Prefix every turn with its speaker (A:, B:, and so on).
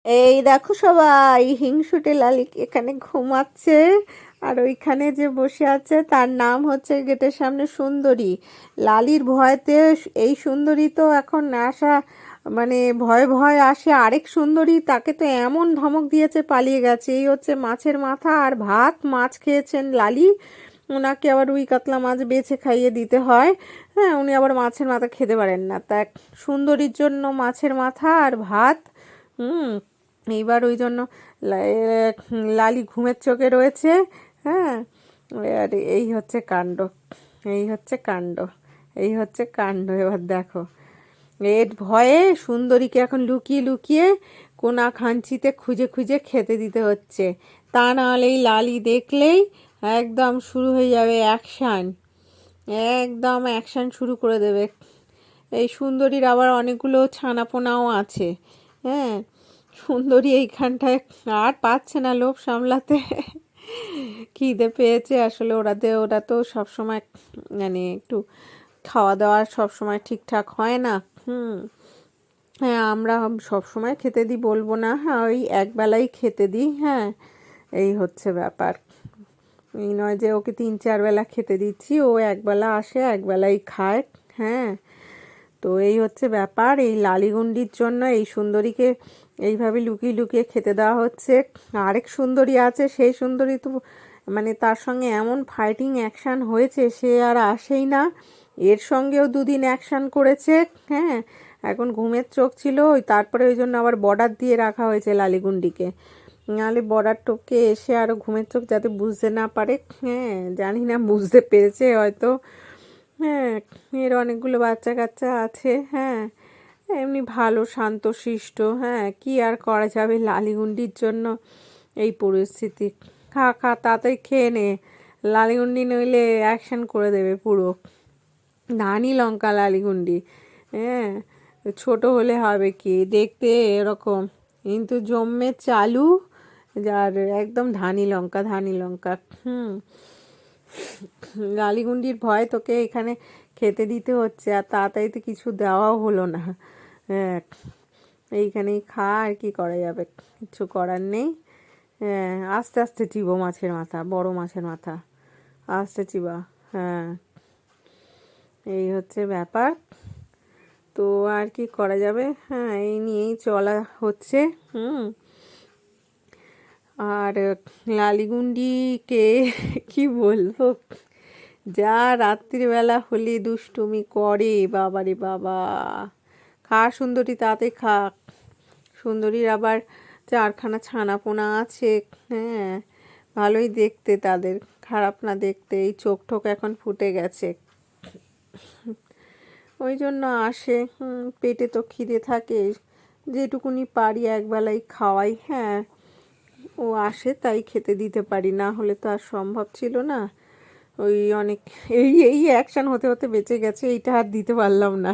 A: এই দেখো সবাই, হিংসুটে লালি এখানে ঘুমাচ্ছে। আর ওইখানে যে বসে আছে তার নাম হচ্ছে গেটের সামনে সুন্দরী। লালির ভয়তে এই সুন্দরী তো এখন আসা, মানে ভয়ে ভয়ে আসে আরেক সুন্দরী, তাকে তো এমন ধমক দিয়েছে পালিয়ে গেছে। এই হচ্ছে মাছের মাথা আর ভাত, মাছ খেয়েছেন লালি, ওনাকে আবার রুই কাতলা মাছ বেছে খাইয়ে দিতে হয়। হ্যাঁ, উনি আবার মাছের মাথা খেতে পারেন না, তা সুন্দরীর জন্য মাছের মাথা আর ভাত। হুম। এইবার ওই জন্য লালি ঘুমের চোখে রয়েছে। হ্যাঁ, আর এই হচ্ছে কাণ্ড, এই হচ্ছে কাণ্ড, এই হচ্ছে কাণ্ড। এবার দেখো, এর ভয়ে সুন্দরীকে এখন লুকিয়ে লুকিয়ে কোনা খাঞ্চিতে খুঁজে খুঁজে খেতে দিতে হচ্ছে। তা নাহলে এই লালি দেখলেই একদম শুরু হয়ে যাবে অ্যাকশান, একদম অ্যাকশান শুরু করে দেবে। এই সুন্দরীর আবার অনেকগুলো ছানাপোনাও আছে। হ্যাঁ, সুন্দরী এইখানটায় আর পাচ্ছে না লোভ সামলাতে, খিদে পেয়েছে আসলে। ওরা তো সবসময় মানে একটু খাওয়া দাওয়া সবসময় ঠিকঠাক হয় না। হ্যাঁ, আমরা সব সময় খেতে দিই বলবো না, হ্যাঁ ওই একবেলাই খেতে দিই। হ্যাঁ, এই হচ্ছে ব্যাপার। এই নয় যে ওকে 3-4 বেলা খেতে দিচ্ছি, ও একবেলা আসে একবেলাই খায়। হ্যাঁ, তো এই হচ্ছে ব্যাপার। এই লালিগুন্ডির জন্য এই সুন্দরীকে এইভাবে লুকিয়ে লুকিয়ে খেতে দেওয়া হচ্ছে। আরেক সুন্দরী আছে, সেই সুন্দরী তো মানে তার সঙ্গে এমন ফাইটিং অ্যাকশান হয়েছে, সে আর আসেই না। এর সঙ্গেও 2 দিন অ্যাকশান করেছে। হ্যাঁ, এখন ঘুমের চোখ ছিল, ওই তারপরে ওই জন্য আবার বর্ডার দিয়ে রাখা হয়েছে লালিগুন্ডিকে, নাহলে বর্ডার টপকে এসে আরও ঘুমের চোখ যাতে বুঝতে না পারে। হ্যাঁ, জানি না বুঝতে পেরেছে হয়তো। হ্যাঁ, এর অনেকগুলো বাচ্চা কাচ্চা আছে। হ্যাঁ, এমনি ভালো শান্তশিষ্ট। হ্যাঁ, কি আর করা যাবে, লালিগুন্ডির জন্য এই পরিস্থিতি। খা খা তাড়াতাড়ি খেয়ে নে, লালিগুন্ডি নইলে অ্যাকশন করে দেবে পুরো। ধানি লঙ্কা লালিগুন্ডি। হ্যাঁ, ছোট হলে হবে কি, দেখতে এরকম কিন্তু জম্মে চালু, যার একদম ধানি লঙ্কা, ধানি লঙ্কা। লালিগুন্ডির ভয় তোকে এখানে খেতে দিতে হচ্ছে, আর তাড়াতাড়িতে কিছু দেওয়াও হলো না। হ্যাঁ, এইখানেই খা, আর কি করা যাবে, কিছু করার নেই। হ্যাঁ, আস্তে আস্তে চিবো মাছের মাথা, বড় মাছের মাথা আস্তে চিবা। হ্যাঁ, এই হচ্ছে ব্যাপার। তো আর কি করা যাবে, হ্যাঁ এই নিয়েই চলা হচ্ছে। আর লালিগুন্ডিকে কি বলবো, যা রাত্রিবেলা হলে দুষ্টুমি করে, বাবারে বাবা। খা সুন্দরী, তাতে খা। সুন্দরীর আবার 4খানা ছানাপোনা আছে। হ্যাঁ, ভালোই দেখতে তাদের, খারাপ না দেখতে। এই চোখ টোক এখন ফুটে গেছে, ওই জন্য আসে। পেটে তো খিদে থাকে, যেটুকুনি পারি একবেলাই খাওয়াই। হ্যাঁ, ও আসে তাই খেতে দিতে পারি, না হলে তো আর সম্ভব ছিল না। ওই অনেক এই এই অ্যাকশান হতে হতে বেঁচে গেছে, এইটা আর দিতে পারলাম না।